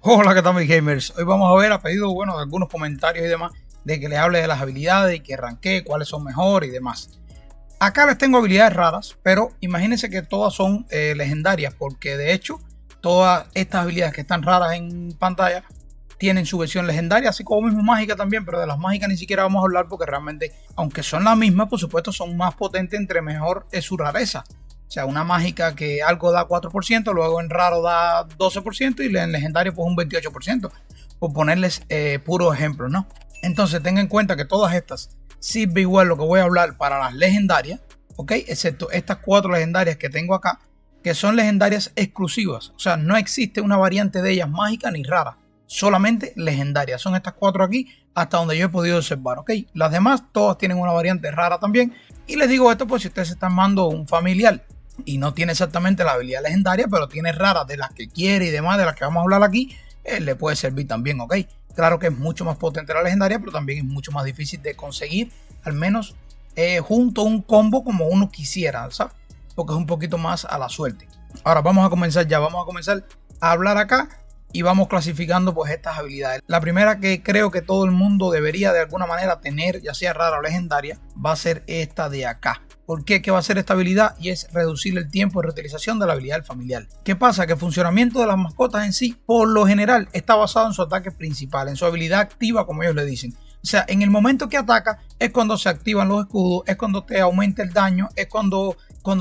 Hola, ¿qué tal mis gamers? Hoy vamos a ver a pedido de algunos comentarios y demás de que les hable de las habilidades y que ranquee cuáles son mejores y demás. Acá les tengo habilidades raras, pero imagínense que todas son legendarias, porque de hecho todas estas habilidades que están raras en pantalla tienen su versión legendaria, así como mismo mágica también, pero de las mágicas ni siquiera vamos a hablar porque realmente, aunque son las mismas, por supuesto son más potentes entre mejor es su rareza. O sea, una mágica que algo da 4%, luego en raro da 12% y en legendario pues un 28%, por ponerles puros ejemplos, ¿no? Entonces tengan en cuenta que todas estas sirve igual lo que voy a hablar para las legendarias, ¿ok? Excepto estas 4 legendarias que tengo acá, que son legendarias exclusivas. O sea, no existe una variante de ellas mágica ni rara, solamente legendarias. Son estas 4 aquí hasta donde yo he podido observar, ¿ok? Las demás todas tienen una variante rara también. Y les digo esto pues si ustedes se están mandando un familiar y no tiene exactamente la habilidad legendaria, pero tiene raras de las que quiere y demás, de las que vamos a hablar aquí, le puede servir también, ¿ok? Claro que es mucho más potente la legendaria, pero también es mucho más difícil de conseguir, al menos junto a un combo como uno quisiera, ¿sabes? Porque es un poquito más a la suerte. Ahora vamos a comenzar a hablar acá y vamos clasificando pues estas habilidades. La primera que creo que todo el mundo debería de alguna manera tener, ya sea rara o legendaria, va a ser esta de acá. ¿Por qué? ¿Qué va a hacer esta habilidad? Y es reducir el tiempo de reutilización de la habilidad del familiar. ¿Qué pasa? Que el funcionamiento de las mascotas en sí, por lo general, está basado en su ataque principal, en su habilidad activa, como ellos le dicen. O sea, en el momento que ataca es cuando se activan los escudos, es cuando te aumenta el daño, es cuando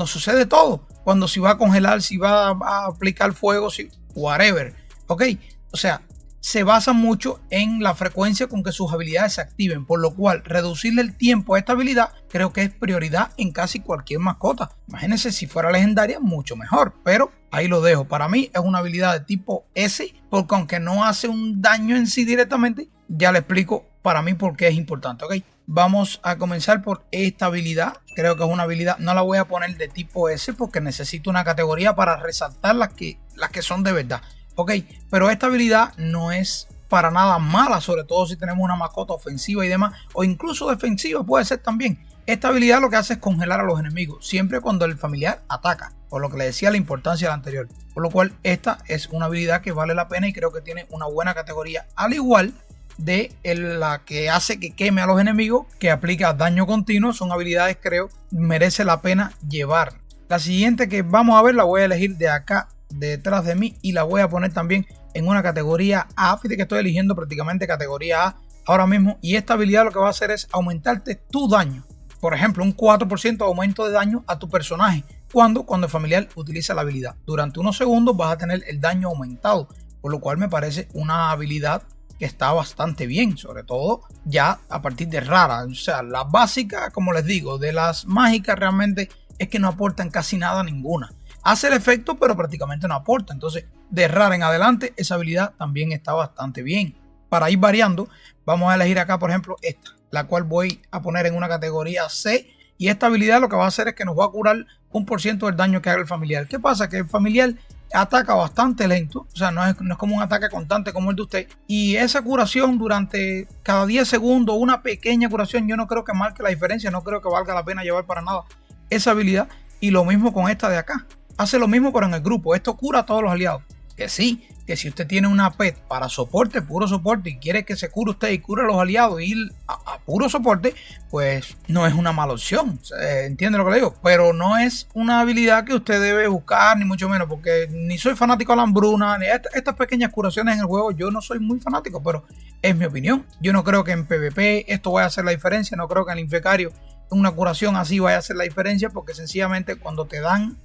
sucede todo. Cuando si va a congelar, si va a aplicar fuego, si whatever. ¿Ok? O sea, se basa mucho en la frecuencia con que sus habilidades se activen, por lo cual reducirle el tiempo a esta habilidad creo que es prioridad en casi cualquier mascota. Imagínense si fuera legendaria, mucho mejor, pero ahí lo dejo. Para mí es una habilidad de tipo S, porque aunque no hace un daño en sí directamente, ya le explico para mí por qué es importante, ¿ok? Vamos a comenzar por esta habilidad. Creo que es una habilidad, no la voy a poner de tipo S porque necesito una categoría para resaltar las que son de verdad. Ok, pero esta habilidad no es para nada mala, sobre todo si tenemos una mascota ofensiva y demás, o incluso defensiva puede ser también. Esta habilidad lo que hace es congelar a los enemigos, siempre cuando el familiar ataca, por lo que le decía la importancia de la anterior. Por lo cual esta es una habilidad que vale la pena y creo que tiene una buena categoría, al igual de la que hace que queme a los enemigos, que aplica daño continuo. Son habilidades creo merece la pena llevar. La siguiente que vamos a ver la voy a elegir de acá detrás de mí y la voy a poner también en una categoría A. Fíjate que estoy eligiendo prácticamente categoría A ahora mismo, y esta habilidad lo que va a hacer es aumentarte tu daño. Por ejemplo, un 4% de aumento de daño a tu personaje cuando el familiar utiliza la habilidad. Durante unos segundos vas a tener el daño aumentado, por lo cual me parece una habilidad que está bastante bien, sobre todo ya a partir de rara. O sea, las básicas, como les digo, de las mágicas realmente es que no aportan casi nada, ninguna. Hace el efecto, pero prácticamente no aporta. Entonces, de rara en adelante, esa habilidad también está bastante bien. Para ir variando, vamos a elegir acá, por ejemplo, esta, la cual voy a poner en una categoría C. Y esta habilidad lo que va a hacer es que nos va a curar 1% del daño que haga el familiar. ¿Qué pasa? Que el familiar ataca bastante lento. O sea, no es como un ataque constante como el de usted. Y esa curación durante cada 10 segundos, una pequeña curación, yo no creo que marque la diferencia. No creo que valga la pena llevar para nada esa habilidad. Y lo mismo con esta de acá. Hace lo mismo pero en el grupo. Esto cura a todos los aliados. Que sí, que si usted tiene una pet para soporte, puro soporte, y quiere que se cure usted y cure a los aliados y ir a puro soporte, pues no es una mala opción. ¿Entiende lo que le digo? Pero no es una habilidad que usted debe buscar, ni mucho menos, porque ni soy fanático de la hambruna, ni estas pequeñas curaciones en el juego, yo no soy muy fanático, pero es mi opinión. Yo no creo que en PvP esto vaya a hacer la diferencia, no creo que en el Infecario una curación así vaya a hacer la diferencia, porque sencillamente cuando te dan,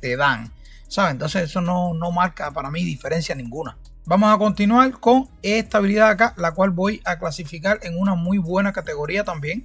¿sabes? Entonces eso no marca para mí diferencia ninguna. Vamos a continuar con esta habilidad acá, la cual voy a clasificar en una muy buena categoría también.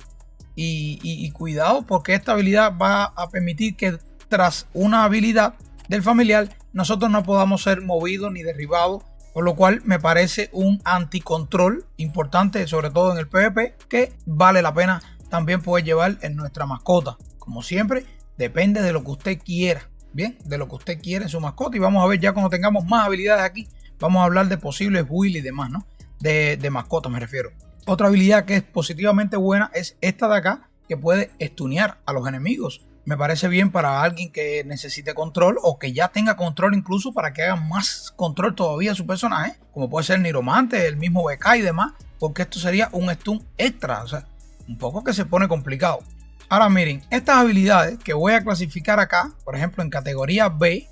Y cuidado, porque esta habilidad va a permitir que tras una habilidad del familiar nosotros no podamos ser movidos ni derribados, por lo cual me parece un anticontrol importante, sobre todo en el PvP, que vale la pena también poder llevar en nuestra mascota. Como siempre, depende de lo que usted quiera. Bien, de lo que usted quiere en su mascota. Y vamos a ver ya cuando tengamos más habilidades aquí, vamos a hablar de posibles builds y demás, ¿no? De mascotas me refiero. Otra habilidad que es positivamente buena es esta de acá, que puede stunear a los enemigos. Me parece bien para alguien que necesite control o que ya tenga control, incluso para que haga más control todavía a su personaje, como puede ser el Niromante, el mismo BK y demás, porque esto sería un stun extra, o sea, un poco que se pone complicado. Ahora miren, estas habilidades que voy a clasificar acá, por ejemplo en categoría B,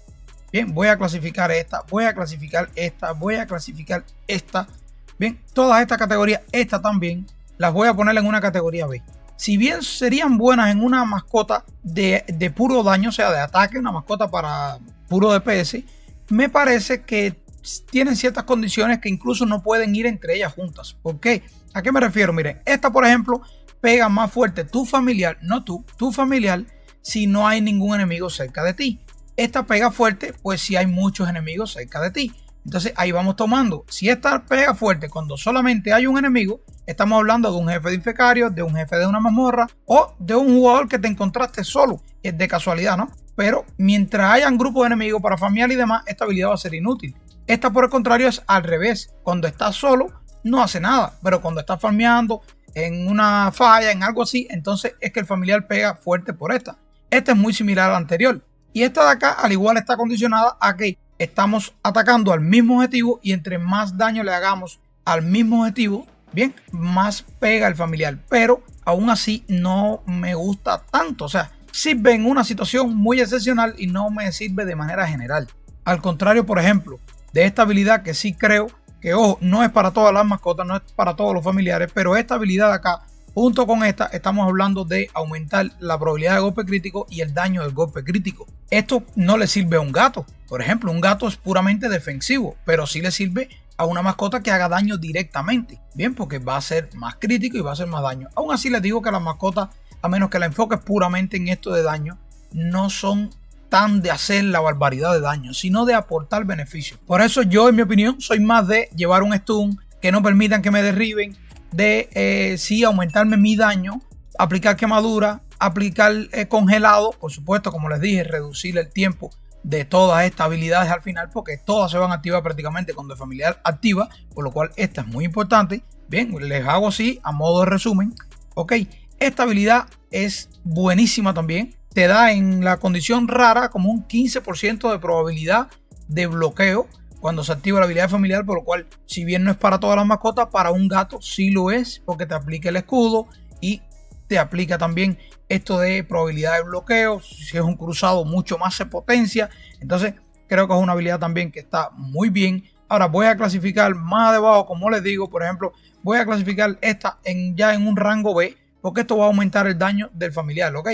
bien, voy a clasificar esta, voy a clasificar esta, voy a clasificar esta, bien, todas estas categorías, esta también, las voy a poner en una categoría B. Si bien serían buenas en una mascota de puro daño, o sea, de ataque, una mascota para puro DPS, me parece que tienen ciertas condiciones que incluso no pueden ir entre ellas juntas. ¿Por qué? ¿A qué me refiero? Miren, esta por ejemplo pega más fuerte tu familiar, no tú, tu familiar, si no hay ningún enemigo cerca de ti. Esta pega fuerte, pues si hay muchos enemigos cerca de ti. Entonces ahí vamos tomando. Si esta pega fuerte cuando solamente hay un enemigo, estamos hablando de un jefe de infecarios, de un jefe de una mazmorra o de un jugador que te encontraste solo. Es de casualidad, ¿no? Pero mientras haya un grupo de enemigos para farmear y demás, esta habilidad va a ser inútil. Esta por el contrario es al revés. Cuando estás solo no hace nada, pero cuando estás farmeando en una falla, en algo así, entonces es que el familiar pega fuerte por esta. Esta es muy similar a la anterior. Y esta de acá al igual está condicionada a que estamos atacando al mismo objetivo y entre más daño le hagamos al mismo objetivo, bien, más pega el familiar. Pero aún así no me gusta tanto. O sea, sirve en una situación muy excepcional y no me sirve de manera general. Al contrario, por ejemplo, de esta habilidad que sí creo que, ojo, no es para todas las mascotas, no es para todos los familiares, pero esta habilidad de acá, junto con esta, estamos hablando de aumentar la probabilidad de golpe crítico y el daño del golpe crítico. Esto no le sirve a un gato. Por ejemplo, un gato es puramente defensivo, pero sí le sirve a una mascota que haga daño directamente. Bien, porque va a ser más crítico y va a hacer más daño. Aún así les digo que las mascotas, a menos que la enfoques puramente en esto de daño, no son tan de hacer la barbaridad de daño, sino de aportar beneficios. Por eso yo, en mi opinión, soy más de llevar un stun, que no permitan que me derriben, de sí aumentarme mi daño, aplicar quemadura, aplicar congelado, por supuesto, como les dije, reducir el tiempo de todas estas habilidades al final, porque todas se van a activar prácticamente cuando el familiar activa, por lo cual esta es muy importante. Bien, les hago así a modo de resumen. Ok, esta habilidad es buenísima también. Te da en la condición rara como un 15% de probabilidad de bloqueo cuando se activa la habilidad familiar, por lo cual, si bien no es para todas las mascotas, para un gato sí lo es, porque te aplica el escudo y te aplica también esto de probabilidad de bloqueo. Si es un cruzado, mucho más se potencia. Entonces, creo que es una habilidad también que está muy bien. Ahora voy a clasificar más debajo, como les digo, por ejemplo, voy a clasificar esta ya en un rango B, porque esto va a aumentar el daño del familiar, ¿ok?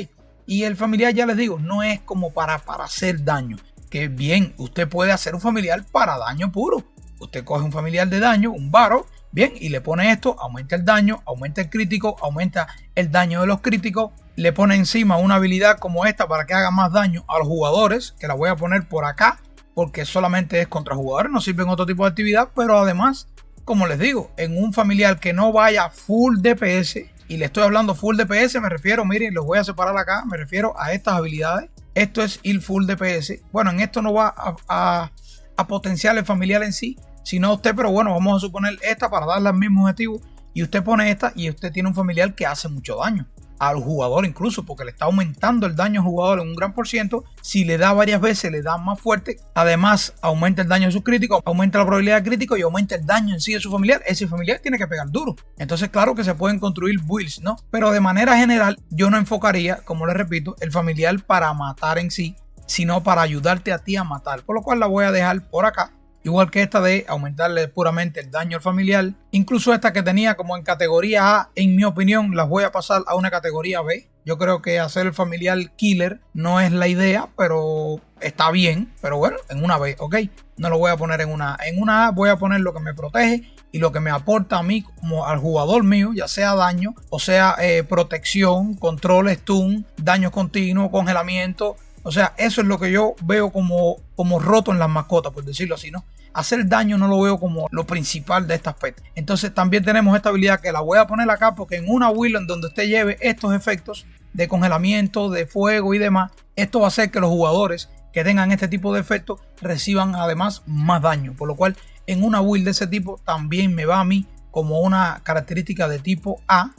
Y el familiar, ya les digo, no es como para hacer daño. Que bien, usted puede hacer un familiar para daño puro. Usted coge un familiar de daño, un varo, bien, y le pone esto, aumenta el daño, aumenta el crítico, aumenta el daño de los críticos, le pone encima una habilidad como esta para que haga más daño a los jugadores, que la voy a poner por acá, porque solamente es contra jugadores, no sirve en otro tipo de actividad, pero además, como les digo, en un familiar que no vaya full DPS, y le estoy hablando full DPS, me refiero, miren, los voy a separar acá, me refiero a estas habilidades. Esto es ir full DPS. Bueno, en esto no va a potenciar el familiar en sí, sino usted, pero bueno, vamos a suponer esta para darle al mismo objetivo. Y usted pone esta y usted tiene un familiar que hace mucho daño al jugador, incluso porque le está aumentando el daño al jugador en un gran por ciento. Si le da varias veces, le da más fuerte. Además, aumenta el daño de sus críticos, aumenta la probabilidad de crítico y aumenta el daño en sí de su familiar. Ese familiar tiene que pegar duro. Entonces, claro que se pueden construir builds, ¿no? Pero de manera general, yo no enfocaría, como les repito, el familiar para matar en sí, sino para ayudarte a ti a matar. Por lo cual la voy a dejar por acá. Igual que esta de aumentarle puramente el daño al familiar. Incluso esta que tenía como en categoría A, en mi opinión, las voy a pasar a una categoría B. Yo creo que hacer el familiar killer no es la idea, pero está bien. Pero bueno, en una B, ¿ok? No lo voy a poner en una A. En una A voy a poner lo que me protege y lo que me aporta a mí como al jugador mío, ya sea daño, o sea protección, control, stun, daño continuo, congelamiento. O sea, eso es lo que yo veo como roto en las mascotas, por decirlo así, ¿no? Hacer daño no lo veo como lo principal de este aspecto. Entonces también tenemos esta habilidad que la voy a poner acá porque en una build en donde usted lleve estos efectos de congelamiento, de fuego y demás, esto va a hacer que los jugadores que tengan este tipo de efectos reciban además más daño. Por lo cual en una build de ese tipo también me va a mí como una característica de tipo A.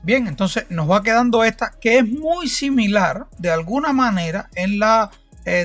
Bien, entonces nos va quedando esta que es muy similar de alguna manera en la,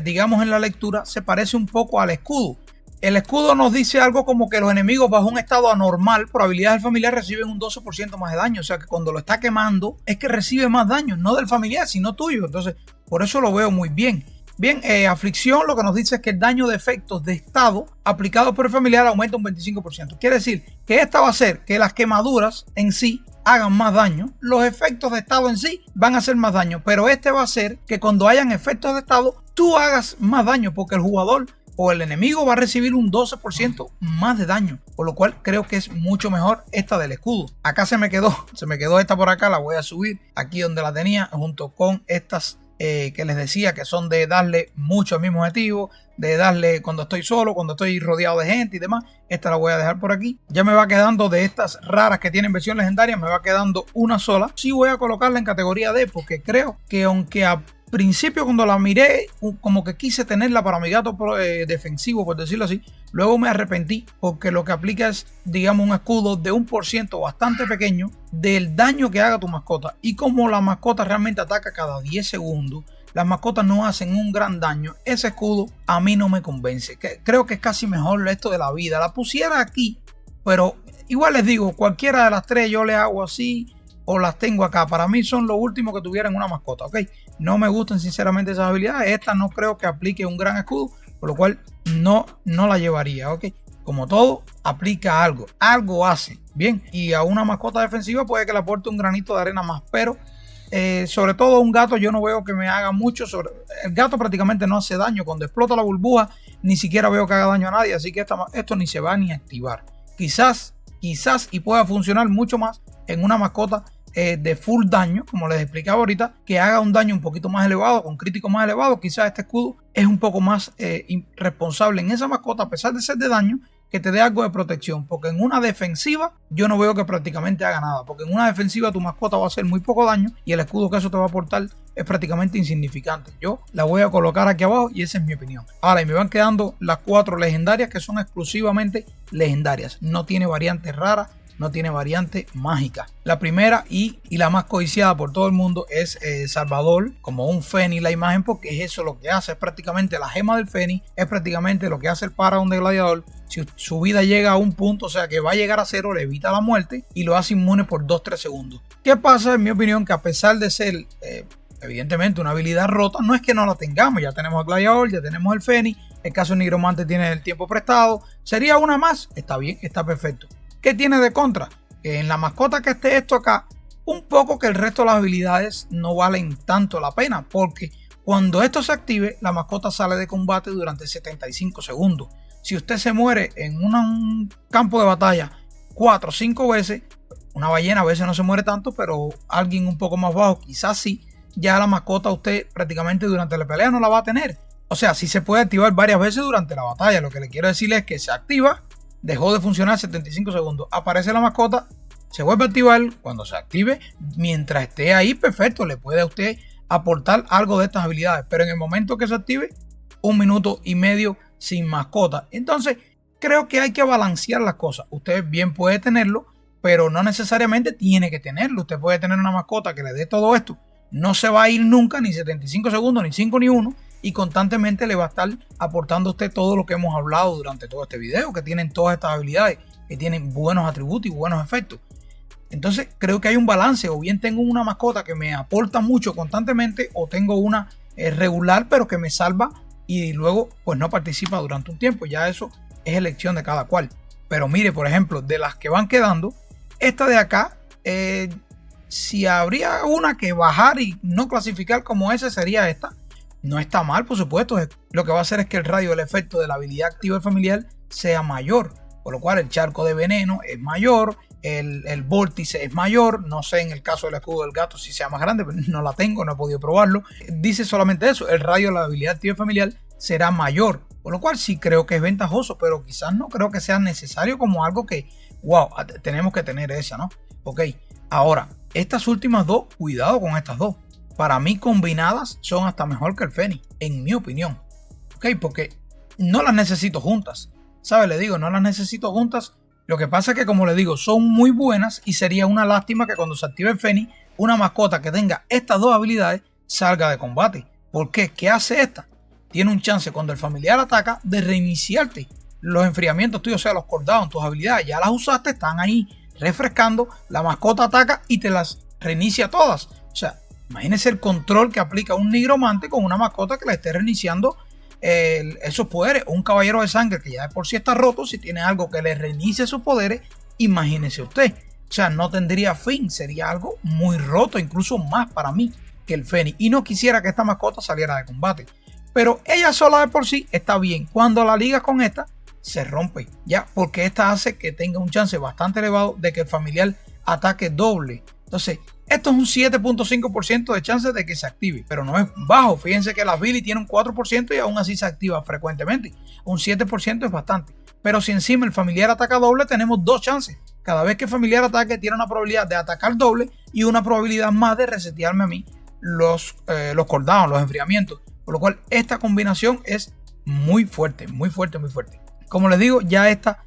digamos en la lectura, se parece un poco al escudo. El escudo nos dice algo como que los enemigos bajo un estado anormal por habilidad del familiar reciben un 12% más de daño. O sea que cuando lo está quemando es que recibe más daño, no del familiar, sino tuyo. Entonces, por eso lo veo muy bien. Bien, aflicción lo que nos dice es que el daño de efectos de estado aplicados por el familiar aumenta un 25%. Quiere decir que esta va a hacer que las quemaduras en sí hagan más daño, los efectos de estado en sí van a hacer más daño, pero este va a hacer que cuando hayan efectos de estado tú hagas más daño porque el jugador o el enemigo va a recibir un 12% más de daño, por lo cual creo que es mucho mejor esta del escudo. Acá se me quedó esta por acá, la voy a subir aquí donde la tenía junto con estas que les decía que son de darle mucho al mismo objetivo, de darle cuando estoy solo, cuando estoy rodeado de gente y demás. Esta la voy a dejar por aquí. Ya me va quedando de estas raras que tienen versión legendaria, me va quedando una sola. Sí voy a colocarla en categoría D porque creo que aunque a principio cuando la miré como que quise tenerla para mi gato defensivo, por decirlo así, luego me arrepentí porque lo que aplica es, digamos, un escudo de 1% bastante pequeño del daño que haga tu mascota. Y como la mascota realmente ataca cada 10 segundos, las mascotas no hacen un gran daño. Ese escudo a mí no me convence. Creo que es casi mejor esto de la vida. La pusiera aquí, pero igual les digo, cualquiera de las tres yo le hago así o las tengo acá. Para mí son lo último que tuvieran una mascota, ¿ok? No me gustan sinceramente esas habilidades. Esta no creo que aplique un gran escudo, por lo cual no la llevaría, ¿ok? Como todo, aplica algo hace, bien. Y a una mascota defensiva puede que le aporte un granito de arena más, pero sobre todo un gato yo no veo que me haga mucho. El gato prácticamente no hace daño. Cuando explota la burbuja ni siquiera veo que haga daño a nadie, así que esto ni se va ni a activar. Quizás y pueda funcionar mucho más en una mascota de full daño, como les explicaba ahorita, que haga un daño un poquito más elevado, con crítico más elevado. Quizás este escudo es un poco más responsable en esa mascota, a pesar de ser de daño, que te dé algo de protección, porque en una defensiva yo no veo que prácticamente haga nada, porque en una defensiva tu mascota va a hacer muy poco daño y el escudo que eso te va a aportar es prácticamente insignificante. Yo la voy a colocar aquí abajo y esa es mi opinión. Ahora, y me van quedando las 4 legendarias que son exclusivamente legendarias, no tiene variantes raras, no tiene variante mágica. La primera y la más codiciada por todo el mundo es Salvador, como un Fénix la imagen, porque es eso lo que hace, es prácticamente la gema del Fénix, es prácticamente lo que hace el Paragon de Gladiador. Si su vida llega a un punto, o sea que va a llegar a 0, le evita la muerte y lo hace inmune por 2-3 segundos. ¿Qué pasa? En mi opinión, que a pesar de ser evidentemente una habilidad rota, no es que no la tengamos, ya tenemos el Gladiador, ya tenemos el Fénix, el caso del Nigromante tiene el tiempo prestado, sería una más, está bien, está perfecto. ¿Qué tiene de contra? Que en la mascota que esté esto acá, un poco que el resto de las habilidades no valen tanto la pena, porque cuando esto se active, la mascota sale de combate durante 75 segundos. Si usted se muere en un campo de batalla 4 o 5 veces, una ballena a veces no se muere tanto, pero alguien un poco más bajo quizás sí, ya la mascota usted prácticamente durante la pelea no la va a tener. O sea, sí se puede activar varias veces durante la batalla. Lo que le quiero decir es que se activa, dejó de funcionar 75 segundos, aparece la mascota, se vuelve a activar. Cuando se active, mientras esté ahí, perfecto, le puede a usted aportar algo de estas habilidades, pero en el momento que se active, 1 minuto y medio sin mascota. Entonces creo que hay que balancear las cosas. Usted bien puede tenerlo, pero no necesariamente tiene que tenerlo. Usted puede tener una mascota que le dé todo esto, no se va a ir nunca, ni 75 segundos, ni 5 ni 1, y constantemente le va a estar aportando a usted todo lo que hemos hablado durante todo este video, que tienen todas estas habilidades, que tienen buenos atributos y buenos efectos. Entonces creo que hay un balance, o bien tengo una mascota que me aporta mucho constantemente, o tengo una regular pero que me salva y luego pues no participa durante un tiempo. Ya eso es elección de cada cual. Pero mire, por ejemplo, de las que van quedando, esta de acá, si habría una que bajar y no clasificar como esa, sería esta. No está mal, por supuesto. Lo que va a hacer es que el radio del efecto de la habilidad activa del familiar sea mayor, por lo cual el charco de veneno es mayor, el vórtice es mayor. No sé en el caso del escudo del gato si sea más grande, pero no la tengo, no he podido probarlo. Dice solamente eso, el radio de la habilidad activa del familiar será mayor, por lo cual sí creo que es ventajoso, pero quizás no creo que sea necesario como algo que, wow, tenemos que tener esa, ¿no? Ok, ahora, estas últimas dos, cuidado con estas dos. Para mí combinadas son hasta mejor que el Fénix, en mi opinión. Ok, porque no las necesito juntas. ¿Sabes? Le digo, no las necesito juntas Lo que pasa es que, como les digo, son muy buenas y sería una lástima que cuando se active el Fénix, una mascota que tenga estas dos habilidades salga de combate. ¿Por qué? ¿Qué hace esta? Tiene un chance cuando el familiar ataca de reiniciarte los enfriamientos tuyos, o sea, los cooldowns, tus habilidades. Ya las usaste, están ahí refrescando, la mascota ataca y te las reinicia todas. O sea, imagínense el control que aplica un nigromante con una mascota que le esté reiniciando esos poderes. Un caballero de sangre que ya de por sí está roto, si tiene algo que le reinicie sus poderes, imagínese usted. O sea, no tendría fin, sería algo muy roto, incluso más para mí que el Fénix. Y no quisiera que esta mascota saliera de combate. Pero ella sola de por sí está bien. Cuando la ligas con esta, se rompe, ya, porque esta hace que tenga un chance bastante elevado de que el familiar ataque doble. Entonces, esto es un 7.5% de chance de que se active, pero no es bajo. Fíjense que la Billy tiene un 4% y aún así se activa frecuentemente. Un 7% es bastante. Pero si encima el familiar ataca doble, tenemos dos chances. Cada vez que el familiar ataque, tiene una probabilidad de atacar doble y una probabilidad más de resetearme a mí los cooldowns, los enfriamientos. Por lo cual, esta combinación es muy fuerte, muy fuerte, muy fuerte. Como les digo, ya esta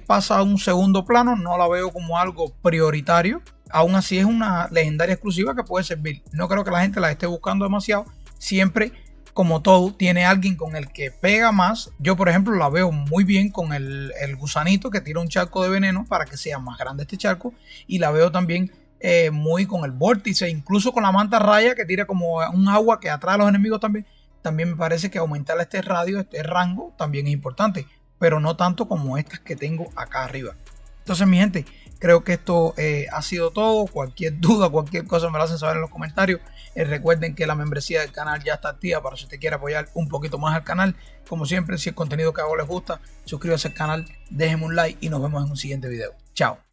pasa a un segundo plano, no la veo como algo prioritario. Aún así es una legendaria exclusiva que puede servir. No creo que la gente la esté buscando demasiado. Siempre, como todo, tiene alguien con el que pega más. Yo, por ejemplo, la veo muy bien con el gusanito que tira un charco de veneno para que sea más grande este charco. Y la veo también muy con el vórtice, incluso con la manta raya que tira como un agua que atrae a los enemigos también. También me parece que aumentar este radio, este rango, también es importante, pero no tanto como estas que tengo acá arriba. Entonces, mi gente, creo que esto ha sido todo. Cualquier duda, cualquier cosa me lo hacen saber en los comentarios. Recuerden que la membresía del canal ya está activa para si usted quiere apoyar un poquito más al canal. Como siempre, si el contenido que hago les gusta, suscríbase al canal, déjenme un like y nos vemos en un siguiente video. Chao.